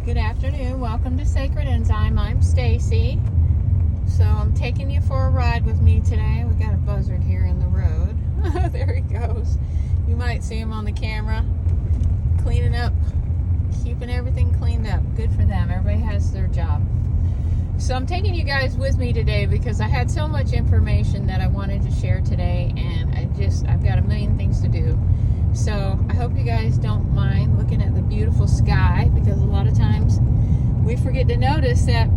Good afternoon. Welcome to Sacred Enzyme. I'm Stacy. So I'm taking you for a ride with me today. We got a buzzard here in the road. There he goes. You might see him on the camera. Cleaning up, keeping everything cleaned up. Good for them. Everybody has their job. So I'm taking you guys with me today because I had so much information that I wanted to share today, and I've got a million things to do. So I hope you guys don't mind looking at the beautiful sky, because a lot of times we forget to notice that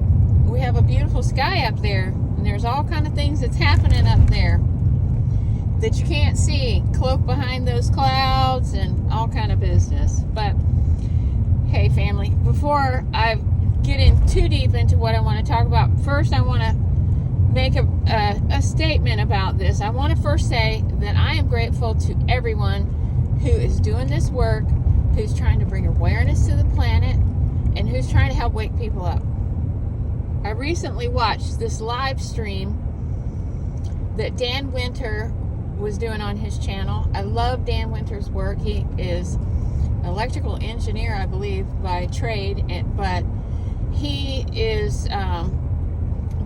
we have a beautiful sky up there, and there's all kind of things that's happening up there that you can't see, cloaked behind those clouds and all kind of business. But hey, family, before I get in too deep into what I want to talk about, first I want to make a statement about this. I want to first say that I am grateful to everyone who is doing this work, who's trying to bring awareness to the planet, and who's trying to help wake people up. I recently watched this live stream that Dan Winter was doing on his channel. I love Dan Winter's work. He is an electrical engineer, I believe, by trade, but he is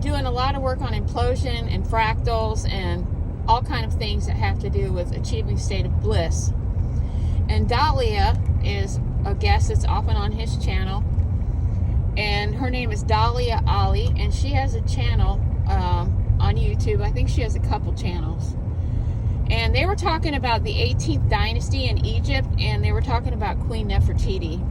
doing a lot of work on implosion and fractals and all kind of things that have to do with achieving state of bliss. And Dahlia is a guest that's often on his channel, and her name is Dahlia Ali, and she has a channel on YouTube. I think she has a couple channels. And they were talking about the 18th dynasty in Egypt, and they were talking about Queen Nefertiti.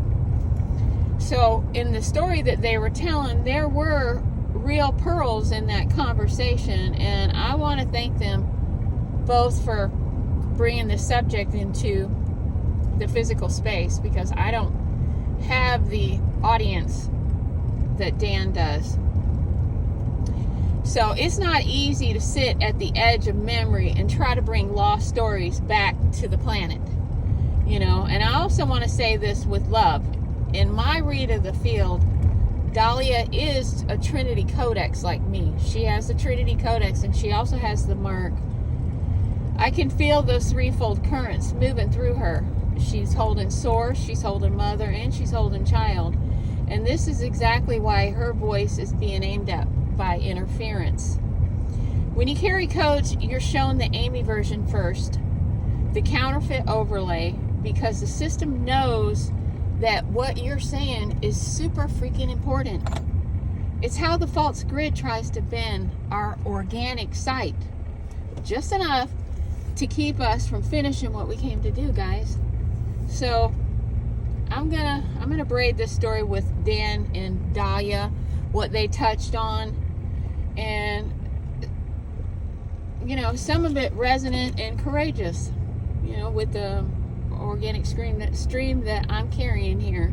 So in the story that they were telling, there were real pearls in that conversation, and I want to thank them both for bringing the subject into the physical space, because I don't have the audience that Dan does. So it's not easy to sit at the edge of memory and try to bring lost stories back to the planet, you know. And I also want to say this with love. In my read of the field, Dahlia is a Trinity Codex like me. She has the Trinity Codex, and she also has the mark. I can feel those threefold currents moving through her. She's holding source, she's holding mother, and she's holding child. And this is exactly why her voice is being aimed at by interference. When you carry codes, you're shown the Amy version first, the counterfeit overlay, because the system knows that what you're saying is super freaking important. It's how the false grid tries to bend our organic sight just enough to keep us from finishing what we came to do, guys. So I'm gonna braid this story with Dan and Dahlia, what they touched on, and you know, some of it resonant and courageous, you know, with the organic stream that I'm carrying here.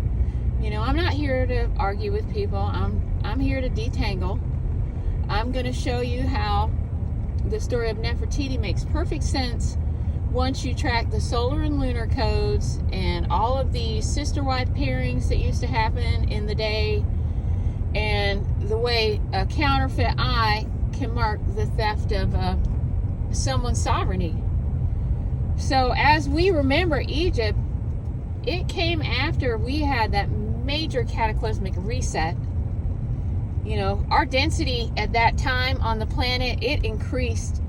You know, I'm not here to argue with people. I'm here to detangle. I'm gonna show you how the story of Nefertiti makes perfect sense once you track the solar and lunar codes and all of these sister-wife pairings that used to happen in the day, and the way a counterfeit eye can mark the theft of someone's sovereignty. So as we remember Egypt, it came after we had that major cataclysmic reset. You know, our density at that time on the planet, it increased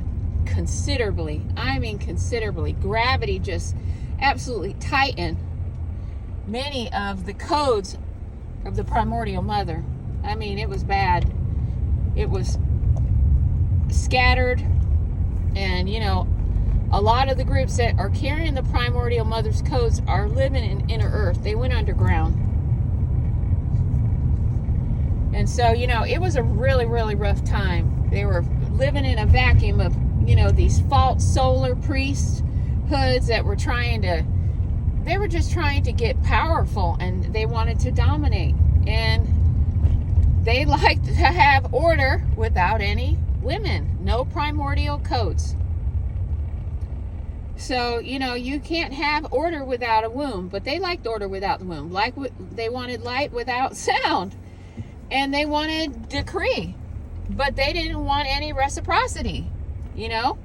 considerably. I mean considerably. Gravity just absolutely tightened many of the codes of the primordial mother. I mean, it was bad. It was scattered, and you know, a lot of the groups that are carrying the primordial mother's codes are living in inner earth. They went underground. And so, you know, it was a really, really rough time. They were living in a vacuum of, you know, these false solar priesthoods that were they were just trying to get powerful, and they wanted to dominate. And they liked to have order without any women. No primordial codes. So, you know, you can't have order without a womb, but they liked order without the womb. Like, they wanted light without sound, and they wanted decree, but they didn't want any reciprocity, you know.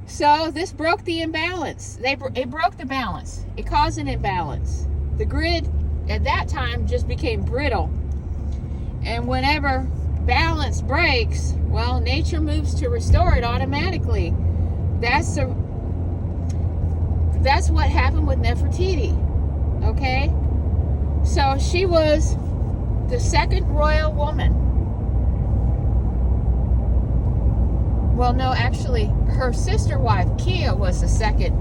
So this broke the imbalance. It broke the balance. It caused an imbalance. The grid at that time just became brittle. And whenever balance breaks, well, nature moves to restore it automatically. That's what happened with Nefertiti. Okay? So she was the second royal woman. Well, no, actually, her sister wife, Kia, was the second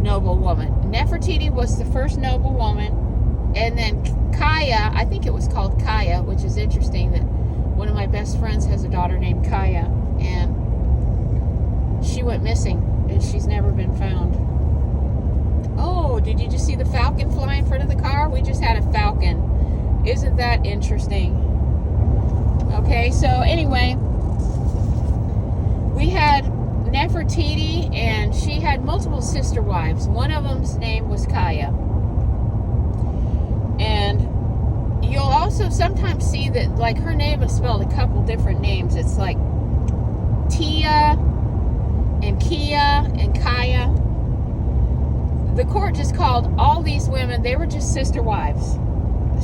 noble woman. Nefertiti was the first noble woman. And then Kaya, I think it was called Kaya, which is interesting that one of my best friends has a daughter named Kaya. And she went missing, and she's never been found. Oh, did you just see the falcon fly in front of the car? We just had a falcon. Isn't that interesting? Okay, so anyway, we had Nefertiti, and she had multiple sister wives. One of them's name was Kaya. And you'll also sometimes see that, like, her name is spelled a couple different names. It's like Tia and Kia and Kaya. The court just called all these women, they were just sister wives.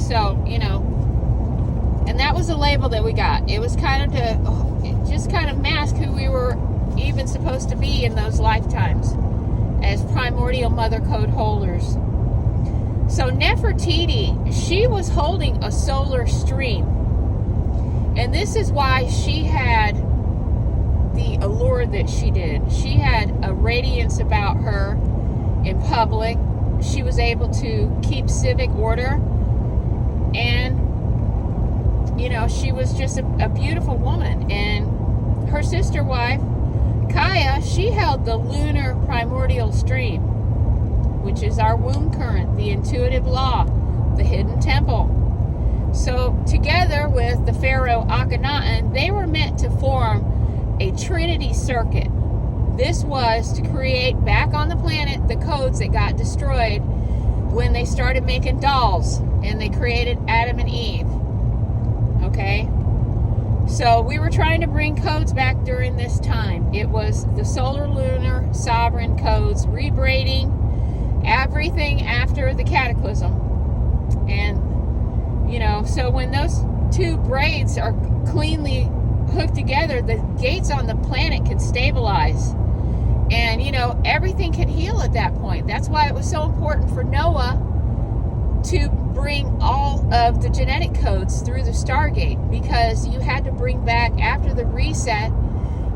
So, you know, and that was the label that we got. It was kind of to just kind of mask who we were even supposed to be in those lifetimes as primordial mother code holders. So Nefertiti, she was holding a solar stream. And this is why she had the allure that she did. She had a radiance about her in public. She was able to keep civic order. And, you know, she was just a beautiful woman. And her sister wife, Kaya, she held the lunar primordial stream, which is our womb current, the intuitive law, the hidden temple. So together with the pharaoh Akhenaten, they were meant to form a trinity circuit. This was to create back on the planet the codes that got destroyed when they started making dolls and they created Adam and Eve. Okay? So we were trying to bring codes back during this time. It was the solar lunar sovereign codes, rebraiding everything after the cataclysm. And, you know, so when those two braids are cleanly hooked together, the gates on the planet can stabilize. And, you know, everything can heal at that point. That's why it was so important for Noah to bring all of the genetic codes through the Stargate, because you had to bring back, after the reset,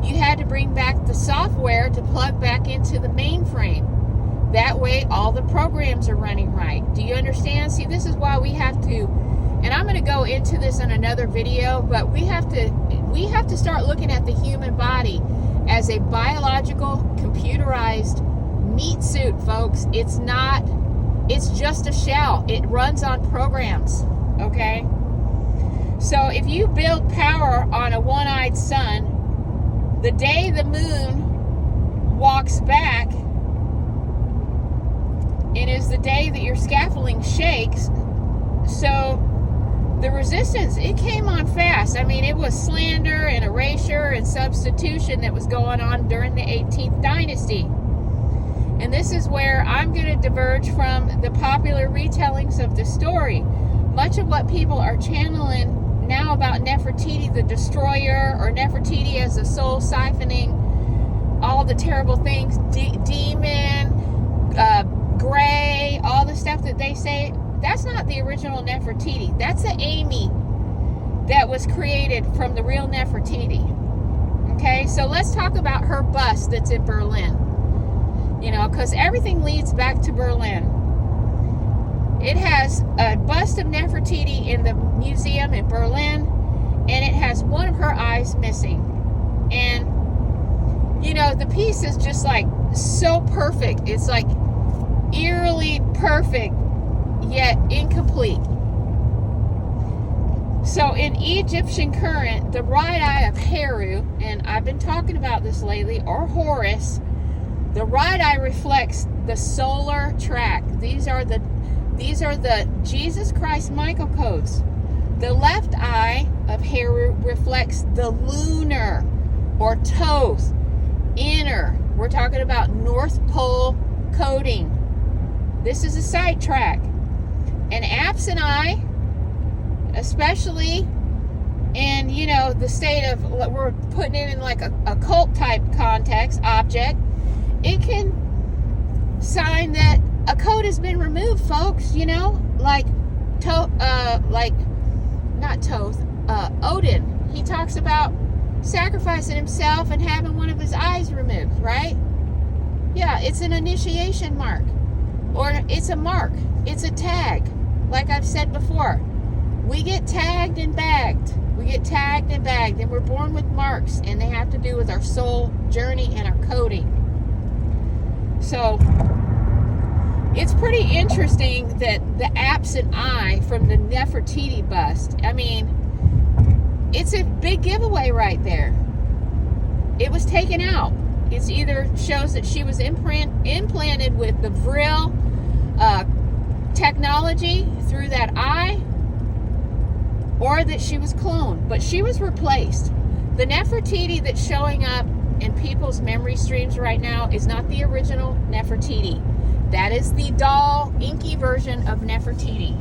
you had to bring back the software to plug back into the mainframe. That way all the programs are running right. Do you understand? See, this is why we have to, and I'm going to go into this in another video, but we have to start looking at the human body as a biological, computerized meat suit, folks. It's not, it's just a shell. It runs on programs, okay? So if you build power on a one-eyed sun, the day the moon walks back, it is the day that your scaffolding shakes. So the resistance, it came on fast. I mean, it was slander and erasure and substitution that was going on during the 18th dynasty. And this is where I'm going to diverge from the popular retellings of the story. Much of what people are channeling now about Nefertiti the destroyer, or Nefertiti as a soul siphoning all the terrible things, demon, gray, all the stuff that they say, that's not the original Nefertiti. That's the Amy that was created from the real Nefertiti. Okay, so let's talk about her bust that's in Berlin. You know, because everything leads back to Berlin. It has a bust of Nefertiti in the museum in Berlin, and it has one of her eyes missing. And, you know, the piece is just like so perfect. It's like eerily perfect, yet incomplete. So in Egyptian current, the right eye of Heru, and I've been talking about this lately, or Horus, the right eye reflects the solar track. These are the Jesus Christ Michael codes. The left eye of Heru reflects the lunar or Thoth, inner. We're talking about North Pole coding. This is a side track. An absent eye, especially in, you know, the state of, we're putting it in like a cult type context, object, it can sign that a code has been removed, folks, you know, like Odin, he talks about sacrificing himself and having one of his eyes removed, right? Yeah, it's an initiation mark, or it's a mark, it's a tag. Like I've said before, we get tagged and bagged. We get tagged and bagged, and we're born with marks, and they have to do with our soul journey and our coding. So it's pretty interesting that the absent eye from the Nefertiti bust, I mean, it's a big giveaway right there. It was taken out. It either shows that she was implanted with the Vril technology through that eye, or that she was cloned. But she was replaced. The Nefertiti that's showing up in people's memory streams right now is not the original Nefertiti. That is the doll, inky version of Nefertiti.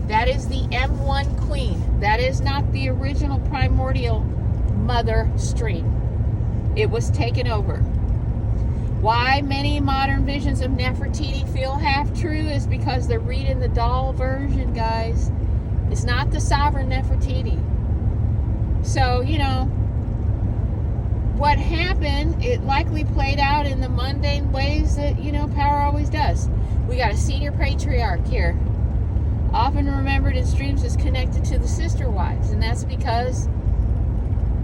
That is the M1 queen. That is not the original primordial mother stream. It was taken over. Why many modern visions of Nefertiti feel half true is because they're reading the doll version, guys. It's not the sovereign Nefertiti. So, you know, what happened, it likely played out in the mundane ways that, you know, power always does. We got a senior patriarch here, often remembered in streams as connected to the sister wives, and that's because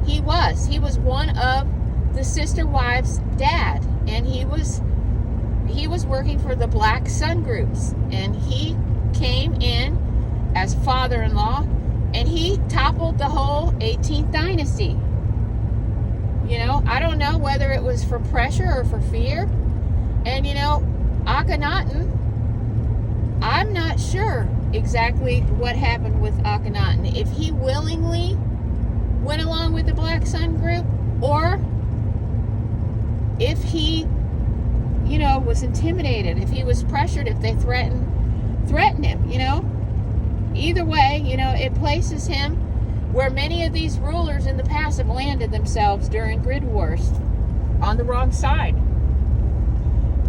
he was one of the sister wives' dad, and he was working for the Black Sun groups, and he came in as father-in-law, and he toppled the whole 18th dynasty. You know, I don't know whether it was for pressure or for fear. And, you know, Akhenaten, I'm not sure exactly what happened with Akhenaten. If he willingly went along with the Black Sun group, or if he, you know, was intimidated, if he was pressured, if they threatened him, you know. Either way, you know, it places him where many of these rulers in the past have landed themselves during grid wars, on the wrong side.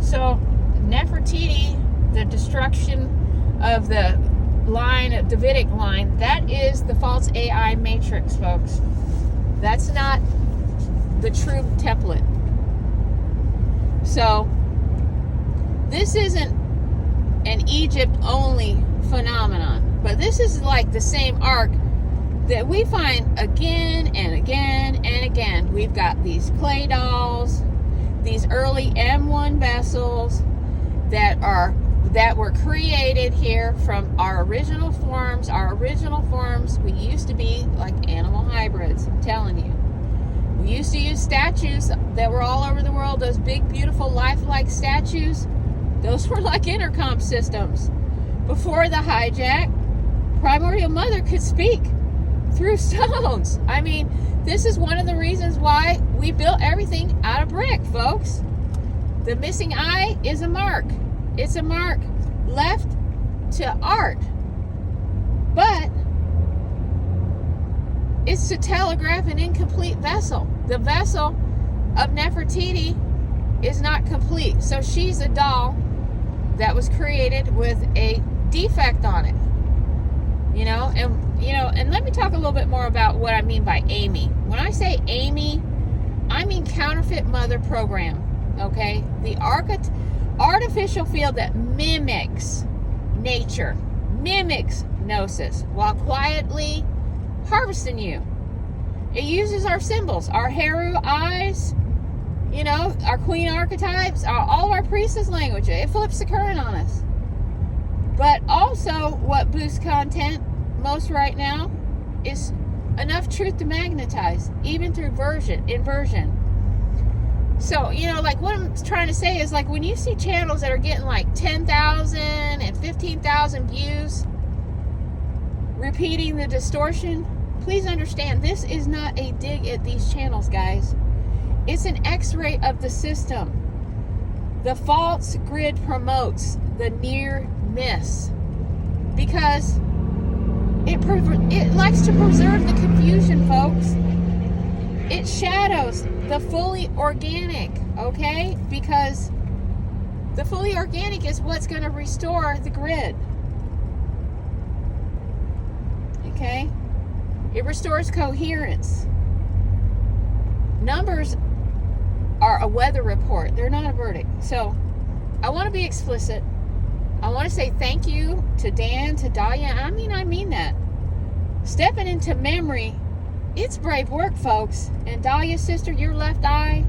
So Nefertiti, the destruction of the line, Davidic line, that is the false AI matrix, folks. That's not the true template. So this isn't an Egypt only phenomenon, but this is like the same arc that we find again and again and again. We've got these clay dolls, these early M1 vessels that were created here from our original forms. Our original forms, we used to be like animal hybrids, I'm telling you. We used to use statues that were all over the world, those big, beautiful, lifelike statues. Those were like intercom systems. Before the hijack, Primordial Mother could speak through stones. I mean, this is one of the reasons why we built everything out of brick, folks. The missing eye is a mark. It's a mark left to art. But it's to telegraph an incomplete vessel. The vessel of Nefertiti is not complete. So she's a doll that was created with a defect on it. And let me talk a little bit more about what I mean by Amy. When I say Amy, I mean counterfeit mother program. Okay, the artificial field that mimics nature, mimics gnosis, while quietly harvesting you. It uses our symbols, our Heru eyes, our queen archetypes, all of our priestess language. It flips the current on us. But also, what boosts content most right now is enough truth to magnetize, even through inversion. So, like what I'm trying to say is, like, when you see channels that are getting like 10,000 and 15,000 views, repeating the distortion, please understand, this is not a dig at these channels, guys. It's an x-ray of the system. The false grid promotes the near miss. because it likes to preserve the confusion, folks. It shadows the fully organic, okay? Because the fully organic is what's going to restore the grid. Okay? It restores coherence. Numbers are a weather report. They're not a verdict. So, I want to be explicit. I want to say thank you to Dan, to Dahlia. I mean that. Stepping into memory, it's brave work, folks. And Dahlia, sister, your left eye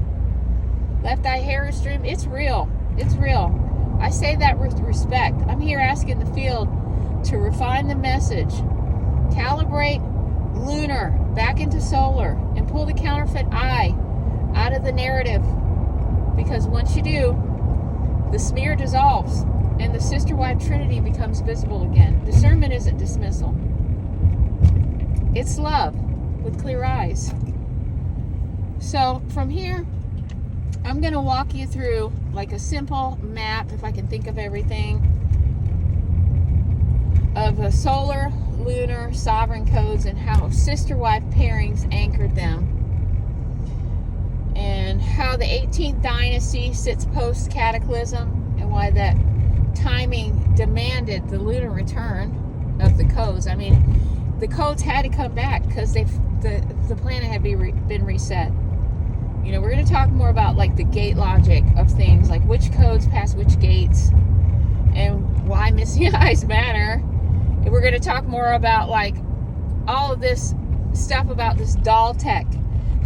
hair stream, it's real. It's real. I say that with respect. I'm here asking the field to refine the message, calibrate lunar back into solar, and pull the counterfeit eye out of the narrative. Because once you do, the smear dissolves and the sister-wife trinity becomes visible again. Discernment isn't dismissal. It's love with clear eyes. So from here, I'm going to walk you through like a simple map, if I can think of everything, of a solar, lunar, sovereign codes and how sister-wife pairings anchored them, and how the 18th dynasty sits post-cataclysm, and why that timing demanded the lunar return of the codes. I mean, the codes had to come back because the planet had been reset. You know, we're going to talk more about like the gate logic of things, like which codes pass which gates and why missing eyes matter. And we're going to talk more about like all of this stuff about this doll tech,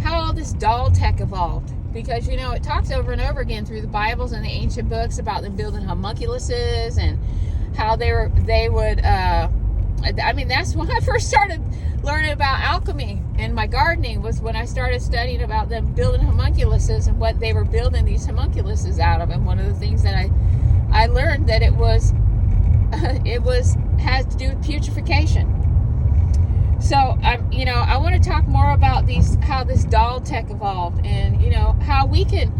how all this doll tech evolved. Because, you know, it talks over and over again through the Bibles and the ancient books about them building homunculuses and how they would, I mean, that's when I first started learning about alchemy and my gardening, was when I started studying about them building homunculuses and what they were building these homunculuses out of. And one of the things that I learned that it has to do with putrefaction. So, I want to talk more about how this doll tech evolved, and, you know, how we can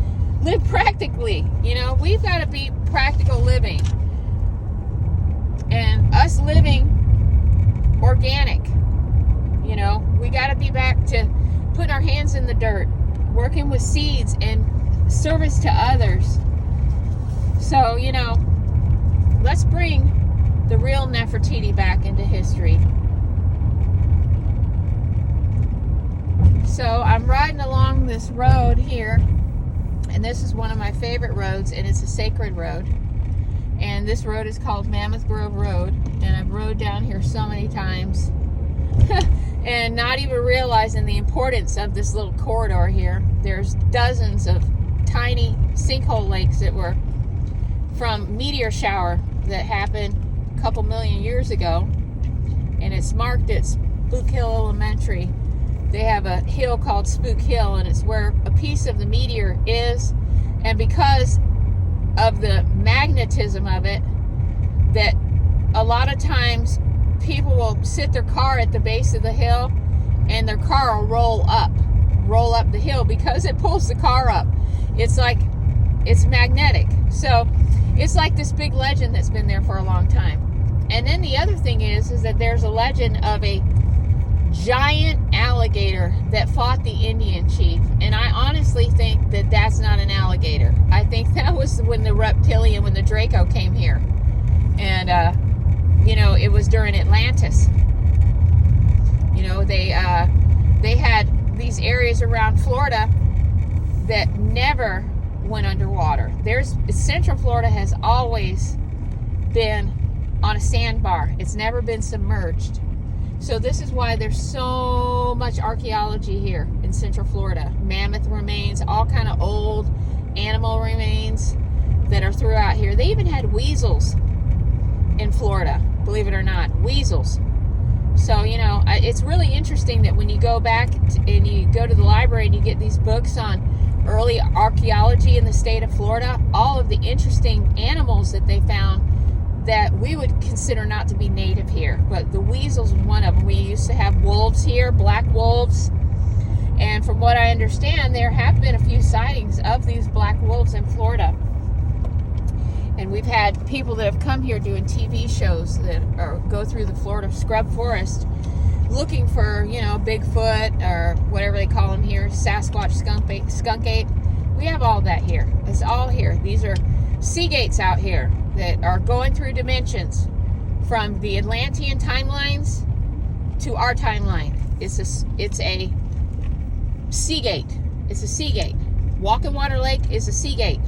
live practically. You know, we've got to be practical living. And us living organic, you know, we got to be back to putting our hands in the dirt, working with seeds and service to others. So, you know, let's bring the real Nefertiti back into history. So I'm riding along this road here, and this is one of my favorite roads, and it's a sacred road. And this road is called Mammoth Grove Road, and I've rode down here so many times and not even realizing the importance of this little corridor here. There's dozens of tiny sinkhole lakes that were from meteor shower that happened a couple million years ago, and it's marked at Spook Hill Elementary. They have a hill called Spook Hill, and it's where a piece of the meteor is. And because of the magnetism of it, that a lot of times people will sit their car at the base of the hill, and their car will roll up the hill because it pulls the car up. It's like, it's magnetic. So it's like this big legend that's been there for a long time. And then the other thing is that there's a legend of a giant alligator that fought the Indian chief, and I honestly think that that's not an alligator. I think that was when the Draco came here, and it was during Atlantis. You know, they had these areas around Florida that never went underwater. Central Florida has always been on a sandbar. It's never been submerged. So this is why there's so much archaeology here in Central Florida. Mammoth remains, all kind of old animal remains that are throughout here. They even had weasels in Florida, believe it or not, weasels. So, you know, it's really interesting that when you go back and you go to the library and you get these books on early archaeology in the state of Florida, all of the interesting animals that they found that we would consider not to be native here. But the weasels was one of them. We used to have wolves here, black wolves. And from what I understand, there have been a few sightings of these black wolves in Florida. And we've had people that have come here doing TV shows that go through the Florida scrub forest looking for, Bigfoot or whatever they call them here, Sasquatch, skunk ape. We have all that here. It's all here. These are sea gates out here that are going through dimensions from the Atlantean timelines to our timeline. It's a sea gate. It's a sea gate. Walking Water Lake is a sea gate.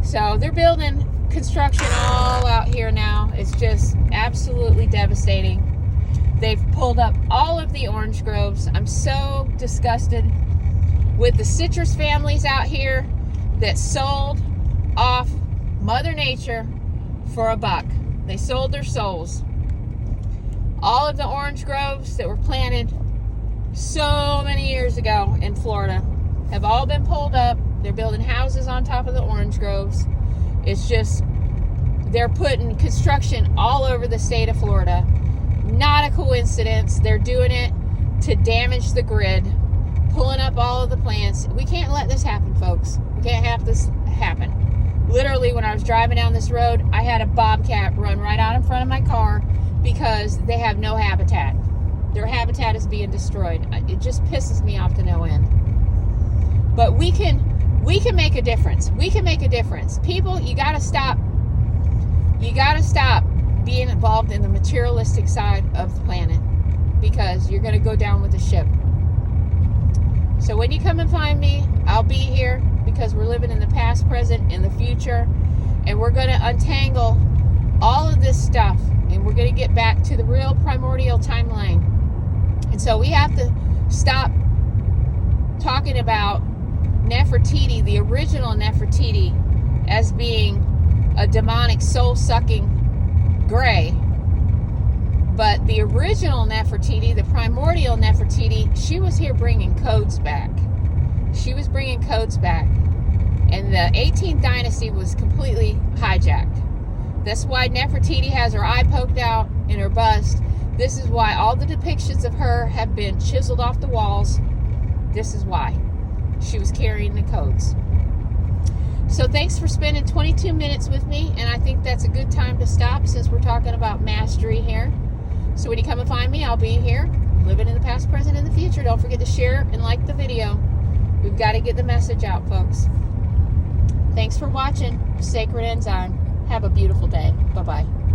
So they're building construction all out here now. It's just absolutely devastating. They've pulled up all of the orange groves. I'm so disgusted with the citrus families out here that sold off Mother Nature for $1. They sold their souls. All of the orange groves that were planted so many years ago in Florida have all been pulled up. They're building houses on top of the orange groves. It's just, they're putting construction all over the state of Florida. Not a coincidence. They're doing it to damage the grid, pulling up all of the plants. We can't let this happen, folks. We can't have this happen. Literally, when I was driving down this road, I had a bobcat run right out in front of my car because they have no habitat. Their habitat is being destroyed. It just pisses me off to no end. But we can make a difference. We can make a difference. People, you got to stop. You got to stop being involved in the materialistic side of the planet, because you're going to go down with the ship. So when you come and find me, I'll be here, because we're living in the past, present, and the future, and we're going to untangle all of this stuff, and we're going to get back to the real primordial timeline. And so we have to stop talking about Nefertiti, the original Nefertiti, as being a demonic soul-sucking gray. But the original Nefertiti, the primordial Nefertiti, she was here bringing codes back. She was bringing codes back. And the 18th dynasty was completely hijacked. That's why Nefertiti has her eye poked out in her bust. This is why all the depictions of her have been chiseled off the walls. This is why. She was carrying the codes. So thanks for spending 22 minutes with me, and I think that's a good time to stop since we're talking about mastery here. So when you come and find me, I'll be here, living in the past, present, and the future. Don't forget to share and like the video. We've got to get the message out, folks. Thanks for watching Sacred Enzyme. Have a beautiful day. Bye-bye.